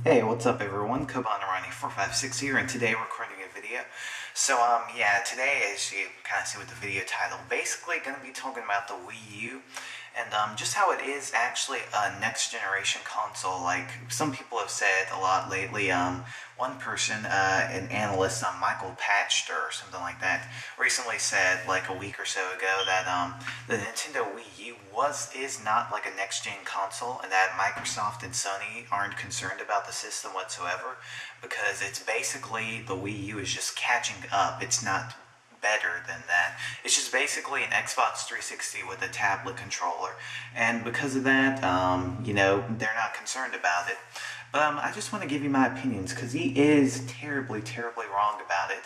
Hey, what's up everyone? Kobanarani456 here, and today we're recording a video. So, yeah, today, as you kind of see with the video title, basically going to be talking about the Wii U, and just how it is actually a next-generation console. Like, some people have said a lot lately. One person, an analyst, Michael Patchter or something like that, recently said, like a week or so ago, that the Nintendo Wii U is not like a next-gen console, and that Microsoft and Sony aren't concerned about the system whatsoever, because it's basically, the Wii U is just catching up. It's not better than that. It's just basically an Xbox 360 with a tablet controller, and because of that, you know, they're not concerned about it. But I just want to give you my opinions, because he is terribly, terribly wrong about it.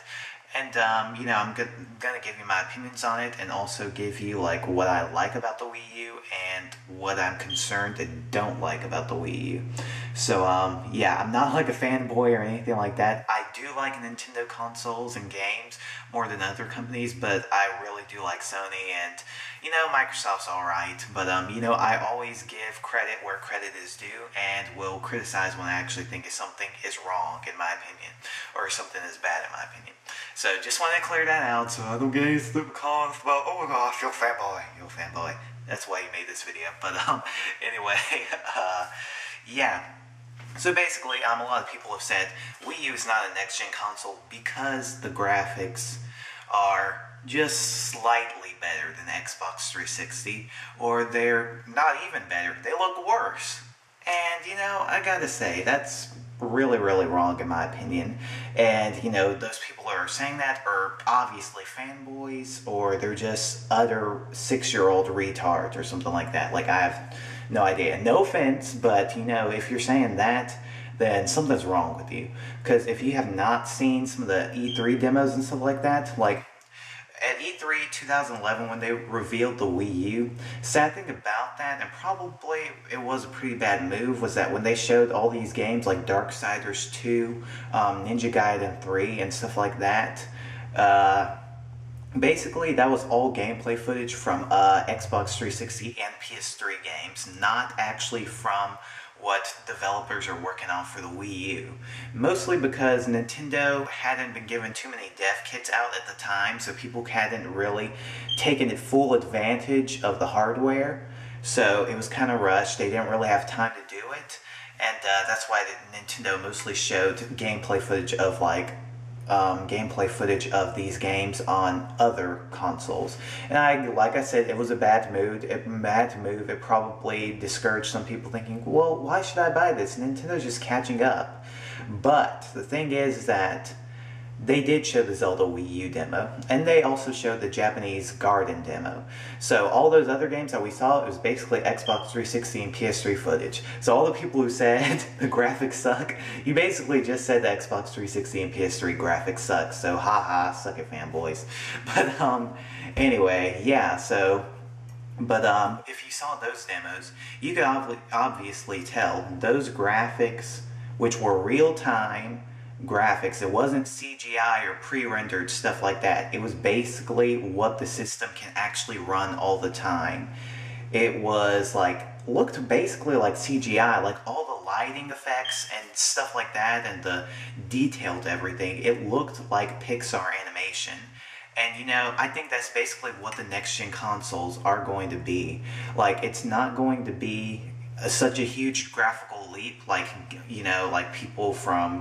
And, you know, I'm gonna give you my opinions on it, and also give you, like, what I like about the Wii U, and what I'm concerned and don't like about the Wii U. So, yeah, I'm not, like, a fanboy or anything like that. I do like Nintendo consoles and games more than other companies, but I really do like Sony, and, you know, Microsoft's alright. But, you know, I always give credit where credit is due, and will criticize when I actually think something is wrong, in my opinion, or something is bad, in my opinion. So just want to clear that out, so I don't get any stupid comments about, oh my gosh, you're a fanboy, you're a fanboy. That's why you made this video. But anyway, yeah. So basically, a lot of people have said Wii U is not a next-gen console because the graphics are just slightly better than Xbox 360, or they're not even better. They look worse. And, you know, I gotta say, that's really, really wrong in my opinion. And, you know, those people who are saying that are obviously fanboys, or they're just utter 6-year-old retards or something like that. Like, I have no idea. No offense, but, you know, if you're saying that, then something's wrong with you. Because if you have not seen some of the E3 demos and stuff like that, like, at E3 2011, when they revealed the Wii U, sad thing about that, and probably it was a pretty bad move, was that when they showed all these games like Darksiders 2, Ninja Gaiden 3, and stuff like that, basically that was all gameplay footage from Xbox 360 and PS3 games, not actually from what developers are working on for the Wii U. Mostly because Nintendo hadn't been given too many dev kits out at the time, so people hadn't really taken full advantage of the hardware. So it was kind of rushed. They didn't really have time to do it. And that's why Nintendo mostly showed gameplay footage of these games on other consoles. And like I said, it was a bad move. It probably discouraged some people, thinking, well, why should I buy this? Nintendo's just catching up. But the thing is that they did show the Zelda Wii U demo, and they also showed the Japanese Garden demo. So all those other games that we saw, it was basically Xbox 360 and PS3 footage. So all the people who said the graphics suck, you basically just said the Xbox 360 and PS3 graphics suck. So haha, suck it, fanboys. But anyway, yeah. So, but if you saw those demos, you could obviously tell those graphics, which were real time graphics. It wasn't CGI or pre-rendered stuff like that. It was basically what the system can actually run all the time. It was like, looked basically like CGI, like all the lighting effects and stuff like that, and the detail to everything. It looked like Pixar animation. And, you know, I think that's basically what the next-gen consoles are going to be. Like, it's not going to be such a huge graphical leap, like, you know, like people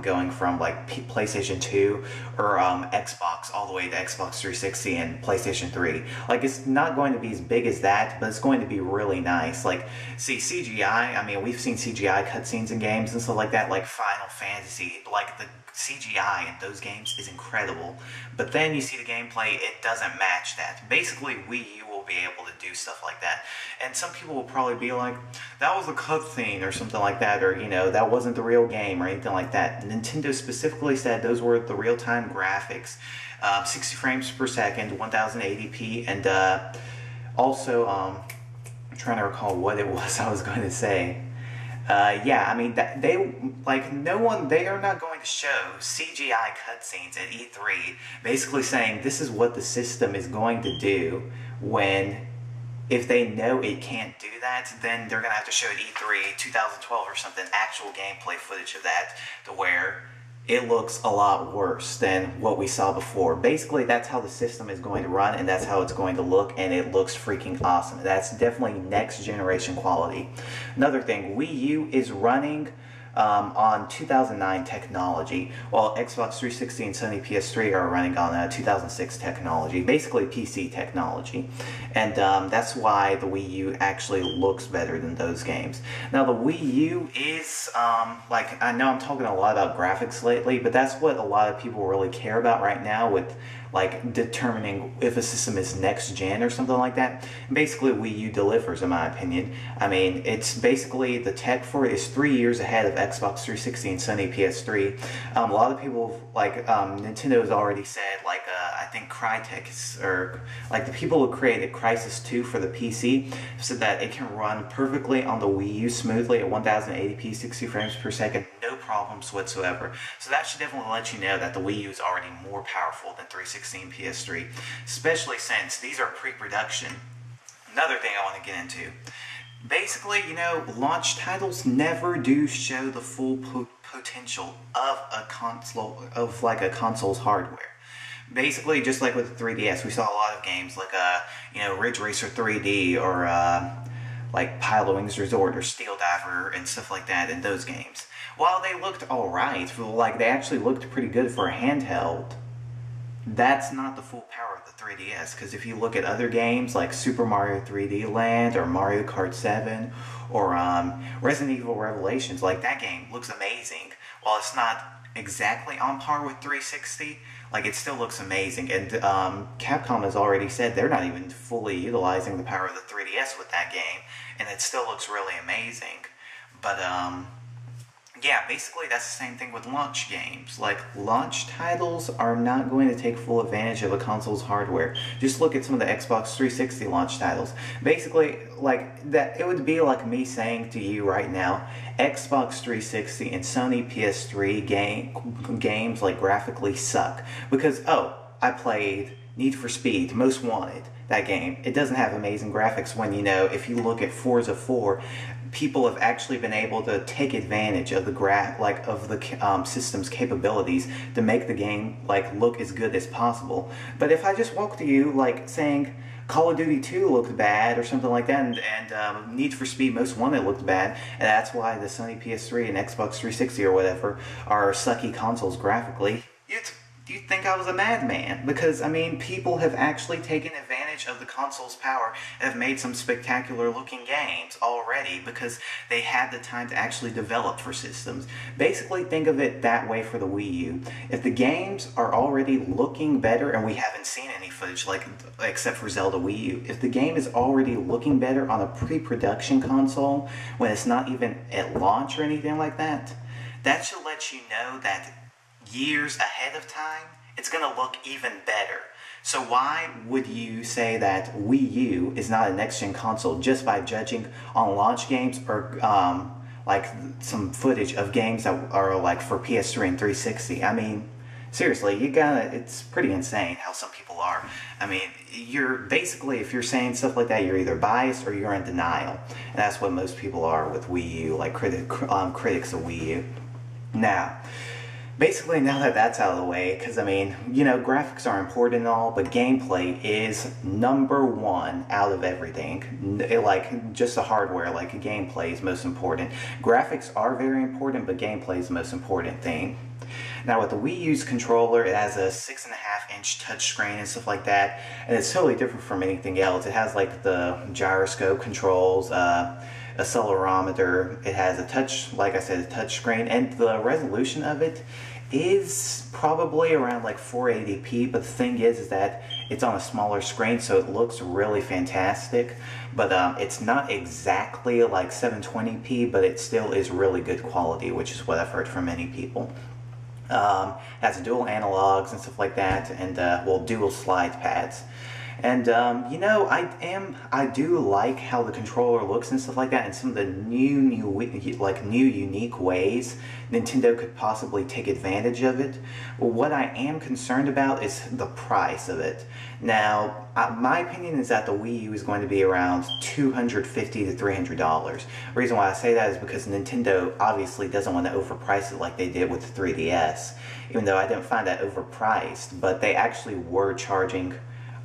going from like PlayStation 2 or Xbox all the way to Xbox 360 and PlayStation 3. Like, it's not going to be as big as that, but it's going to be really nice. Like, see, CGI, I mean, we've seen CGI cutscenes in games and stuff like that, like Final Fantasy. Like, the CGI in those games is incredible, but then you see the gameplay, it doesn't match that. Basically, Wii U will be able to do stuff like that, and some people will probably be like, that was a cutscene or something like that, or, you know, that wasn't the real game or anything like that. Nintendo specifically said those were the real-time graphics, 60 frames per second, 1080p, and also, I'm trying to recall what it was I was going to say. Yeah, I mean, they are not going to show CGI cutscenes at E3, basically saying this is what the system is going to do when if they know it can't do that, then they're gonna have to show at E3 2012 or something actual gameplay footage of that, to where it looks a lot worse than what we saw before. Basically, that's how the system is going to run, and that's how it's going to look, and it looks freaking awesome. That's definitely next generation quality. Another thing, Wii U is running on 2009 technology, while Xbox 360 and Sony PS3 are running on 2006 technology, basically PC technology. And that's why the Wii U actually looks better than those games. Now the Wii U is, like, I know I'm talking a lot about graphics lately, but that's what a lot of people really care about right now with like determining if a system is next gen or something like that. And basically Wii U delivers, in my opinion. I mean, it's basically, the tech for it is 3 years ahead of Xbox 360 and Sony PS3. A lot of people, like, Nintendo has already said, like, I think Crytek, or like the people who created Crysis 2 for the PC, said that it can run perfectly on the Wii U smoothly at 1080p 60 frames per second, no problems whatsoever. So that should definitely let you know that the Wii U is already more powerful than 360 and PS3, especially since these are pre-production. Another thing I want to get into, basically, you know, launch titles never do show the full potential of a console, of like a console's hardware. Basically, just like with the 3DS, we saw a lot of games like, you know, Ridge Racer 3D, or like Pilotwings Resort or Steel Diver and stuff like that in those games. While they looked alright, like they actually looked pretty good for a handheld, that's not the full power of the 3DS, because if you look at other games like Super Mario 3D Land or Mario Kart 7 or Resident Evil Revelations, like that game looks amazing. While it's not exactly on par with 360, like it still looks amazing. And Capcom has already said they're not even fully utilizing the power of the 3DS with that game, and it still looks really amazing. But yeah, basically that's the same thing with launch games. Like, launch titles are not going to take full advantage of a console's hardware. Just look at some of the Xbox 360 launch titles. Basically, like, that, it would be like me saying to you right now, Xbox 360 and Sony PS3 games, like, graphically suck. Because, oh, I played Need for Speed, Most Wanted, that game. It doesn't have amazing graphics when, you know, if you look at Forza 4, people have actually been able to take advantage of the system's capabilities to make the game like look as good as possible. But if I just walk to you like saying Call of Duty 2 looked bad or something like that, and Need for Speed Most Wanted looked bad, and that's why the Sony PS3 and Xbox 360 or whatever are sucky consoles graphically, you'd think I was a madman. Because, I mean, people have actually taken advantage of the console's power and have made some spectacular looking games already because they had the time to actually develop for systems. Basically, think of it that way for the Wii U. If the games are already looking better, and we haven't seen any footage like except for Zelda Wii U, if the game is already looking better on a pre-production console when it's not even at launch or anything like that, that should let you know that years ahead of time, it's going to look even better. So why would you say that Wii U is not a next-gen console just by judging on launch games or like some footage of games that are like for PS3 and 360? I mean, seriously, it's pretty insane how some people are. I mean, you're basically, if you're saying stuff like that, you're either biased or you're in denial. And that's what most people are with Wii U, like critics of Wii U. Now, basically, now that that's out of the way, because, I mean, you know, graphics are important and all, but gameplay is #1 out of everything. Like, just the hardware, like, gameplay is most important. Graphics are very important, but gameplay is the most important thing. Now, with the Wii U's controller, it has a 6.5-inch touchscreen and stuff like that, and it's totally different from anything else. It has, like, the gyroscope controls, accelerometer. It has a touch, like I said, a touch screen, and the resolution of it is probably around like 480p, but the thing is that it's on a smaller screen, so it looks really fantastic. But it's not exactly like 720p, but it still is really good quality, which is what I've heard from many people. Has dual analogs and stuff like that, and well, dual slide pads. And you know, I do like how the controller looks and stuff like that, and some of the new unique ways Nintendo could possibly take advantage of it. But what I am concerned about is the price of it. Now, my opinion is that the Wii U is going to be around $250 to $300. The reason why I say that is because Nintendo obviously doesn't want to overprice it like they did with the 3DS. Even though I didn't find that overpriced, but they actually were charging,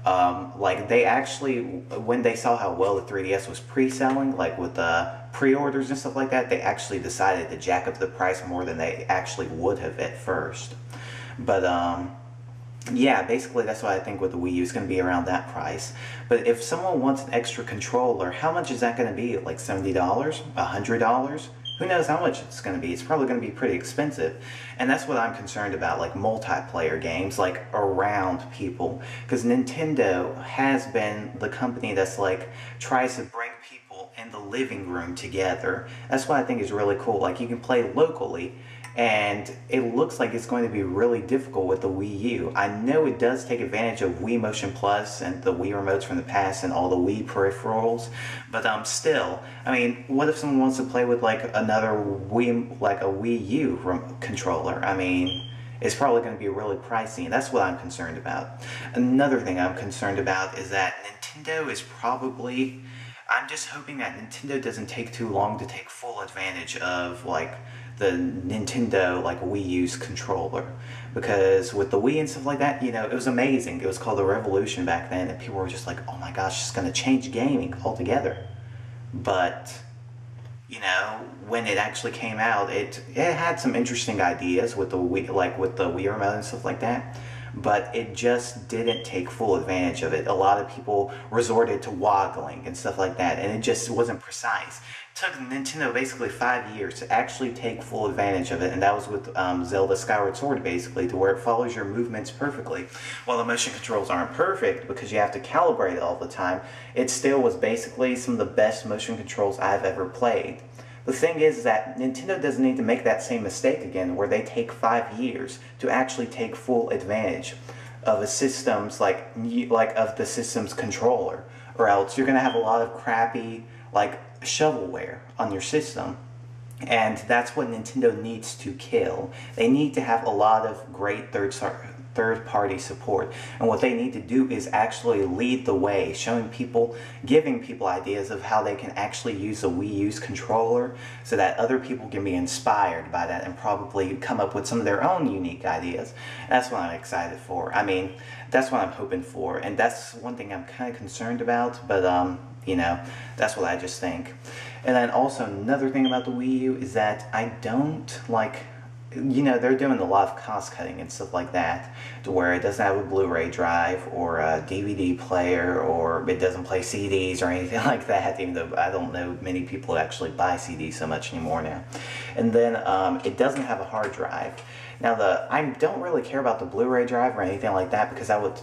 when they saw how well the 3DS was pre-selling, like with the pre-orders and stuff like that, they actually decided to jack up the price more than they actually would have at first. But, yeah, basically that's why I think with the Wii U is going to be around that price. But if someone wants an extra controller, how much is that going to be? Like $70? $100? Who knows how much it's going to be? It's probably going to be pretty expensive. And that's what I'm concerned about, like multiplayer games, like around people. Because Nintendo has been the company that's like, tries to bring people in the living room together. That's what I think is really cool. Like you can play locally, and it looks like it's going to be really difficult with the Wii U. I know it does take advantage of Wii Motion Plus and the Wii remotes from the past and all the Wii peripherals, but still, I mean, what if someone wants to play with like another Wii, like a Wii U controller? I mean, it's probably going to be really pricey, and that's what I'm concerned about. Another thing I'm concerned about is that Nintendo is probably, I'm just hoping that Nintendo doesn't take too long to take full advantage of like the Nintendo like Wii U's controller, because with the Wii and stuff like that, you know, it was amazing. It was called the Revolution back then, and people were just like, oh my gosh, it's gonna change gaming altogether. But you know, when it actually came out, it had some interesting ideas with the Wii, like with the Wii remote and stuff like that, but it just didn't take full advantage of it. A lot of people resorted to waggling and stuff like that, and it just wasn't precise. It took Nintendo basically 5 years to actually take full advantage of it, and that was with Zelda Skyward Sword, basically, to where it follows your movements perfectly. While the motion controls aren't perfect because you have to calibrate it all the time, it still was basically some of the best motion controls I've ever played. The thing is that Nintendo doesn't need to make that same mistake again, where they take 5 years to actually take full advantage of a system's of the system's controller, or else you're gonna have a lot of crappy like shovelware on your system. And that's what Nintendo needs to kill. They need to have a lot of great third-party support. And what they need to do is actually lead the way, showing people, giving people ideas of how they can actually use a Wii U's controller so that other people can be inspired by that and probably come up with some of their own unique ideas. That's what I'm excited for. I mean, that's what I'm hoping for. And that's one thing I'm kind of concerned about, but you know, that's what I just think. And then also another thing about the Wii U is that I don't like, you know, they're doing a lot of cost cutting and stuff like that, to where it doesn't have a Blu-ray drive or a DVD player, or it doesn't play CDs or anything like that, even though I don't know many people actually buy CDs so much anymore now. And then it doesn't have a hard drive. Now I don't really care about the Blu-ray drive or anything like that, because that would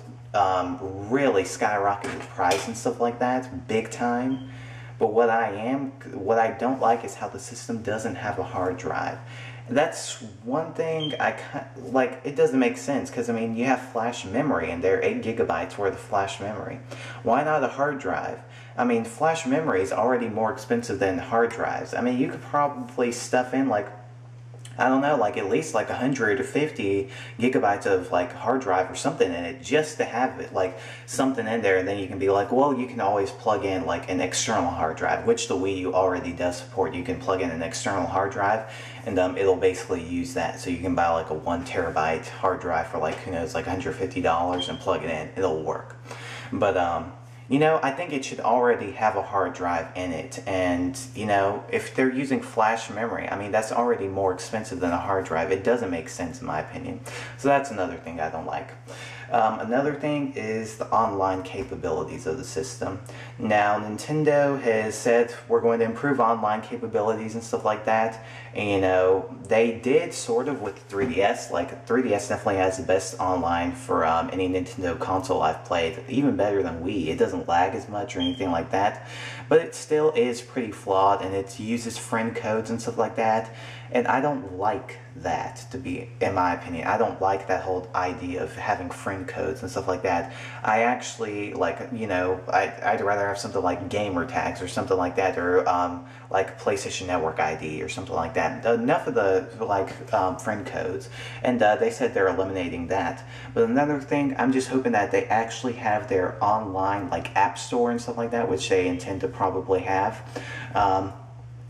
really skyrocket the price and stuff like that, big time. But what I don't like is how the system doesn't have a hard drive. That's one thing it doesn't make sense, because I mean, you have flash memory and they're 8 gigabytes worth of flash memory. Why not a hard drive? I mean, flash memory is already more expensive than hard drives. I mean, you could probably stuff in like, I don't know, like at least like 150 gigabytes of like hard drive or something in it, just to have it like something in there, and then you can be like, well, you can always plug in like an external hard drive, which the Wii U already does support. You can plug in an external hard drive, and it'll basically use that. So you can buy like a 1 terabyte hard drive for like, who knows, like $150 and plug it in. It'll work. But you know, I think it should already have a hard drive in it, and you know, if they're using flash memory, I mean, that's already more expensive than a hard drive. It doesn't make sense in my opinion. So that's another thing I don't like. Another thing is the online capabilities of the system. Now, Nintendo has said we're going to improve online capabilities and stuff like that. And, you know, they did sort of with 3DS. Like, 3DS definitely has the best online for any Nintendo console I've played. Even better than Wii. It doesn't lag as much or anything like that. But it still is pretty flawed, and it uses friend codes and stuff like that. And I don't like that, to be, in my opinion. I don't like that whole idea of having friend codes and stuff like that. I actually, like, you know, I'd rather have something like gamer tags or something like that, or like PlayStation Network ID or something like that. Enough of the, like, friend codes. And they said they're eliminating that. But another thing, I'm just hoping that they actually have their online, like, app store and stuff like that, which they intend to probably have.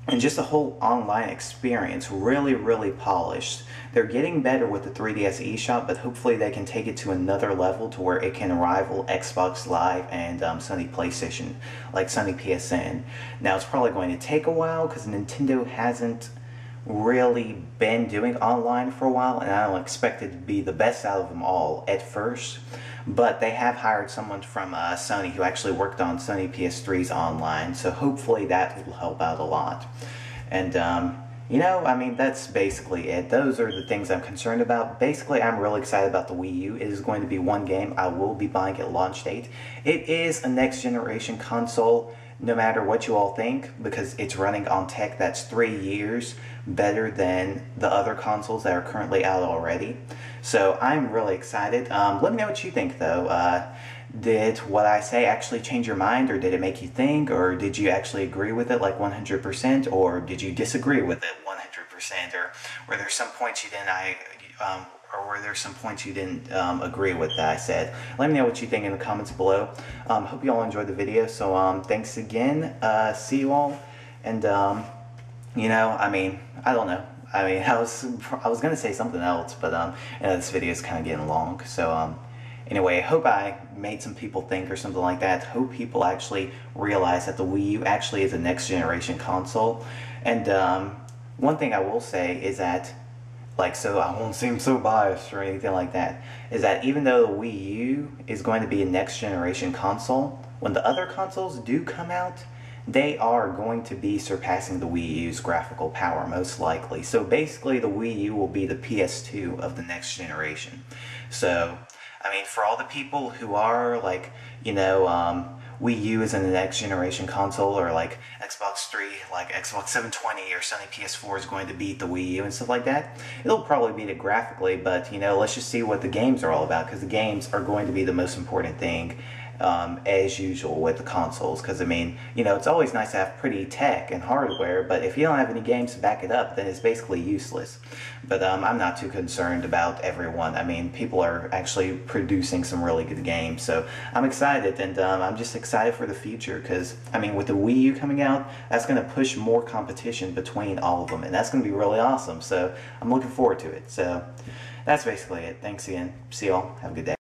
And just the whole online experience really polished. They're getting better with the 3DS eShop, but hopefully they can take it to another level to where it can rival Xbox Live and Sony PlayStation, like Sony PSN. Now it's probably going to take a while because Nintendo hasn't really been doing online for a while, and I don't expect it to be the best out of them all at first. But they have hired someone from Sony who actually worked on Sony PS3's online, so hopefully that will help out a lot. And, you know, I mean, that's basically it. Those are the things I'm concerned about. Basically, I'm really excited about the Wii U. It is going to be one game I will be buying at launch date. It is a next-generation console, no matter what you all think, because it's running on tech that's 3 years better than the other consoles that are currently out already. So I'm really excited. Let me know what you think, though. Did what I say actually change your mind, or did it make you think, or did you actually agree with it like 100%, or did you disagree with it 100%, or were there some points you didn't or were there some points you didn't agree with that I said? Let me know what you think in the comments below. Hope you all enjoyed the video. So thanks again. See you all. And you know, I mean, I don't know. I mean, I was gonna say something else, but you know, this video is kind of getting long. So anyway, I hope I made some people think or something like that. Hope people actually realize that the Wii U actually is a next generation console. And one thing I will say is that, like, so I won't seem so biased or anything like that, is that even though the Wii U is going to be a next generation console, when the other consoles do come out, they are going to be surpassing the Wii U's graphical power, most likely. So basically the Wii U will be the PS2 of the next generation. So, I mean, for all the people who are like, you know, Wii U is in the next generation console, or like Xbox 3, like Xbox 720 or Sony PS4 is going to beat the Wii U and stuff like that. It'll probably beat it graphically, but you know, let's just see what the games are all about, because the games are going to be the most important thing. As usual with the consoles, because I mean, you know, it's always nice to have pretty tech and hardware, but if you don't have any games to back it up, then it's basically useless. But I'm not too concerned about everyone. I mean, people are actually producing some really good games, so I'm excited, and I'm just excited for the future, because I mean, with the Wii U coming out, that's going to push more competition between all of them, and that's going to be really awesome. So I'm looking forward to it. So that's basically it. Thanks again. See y'all. Have a good day.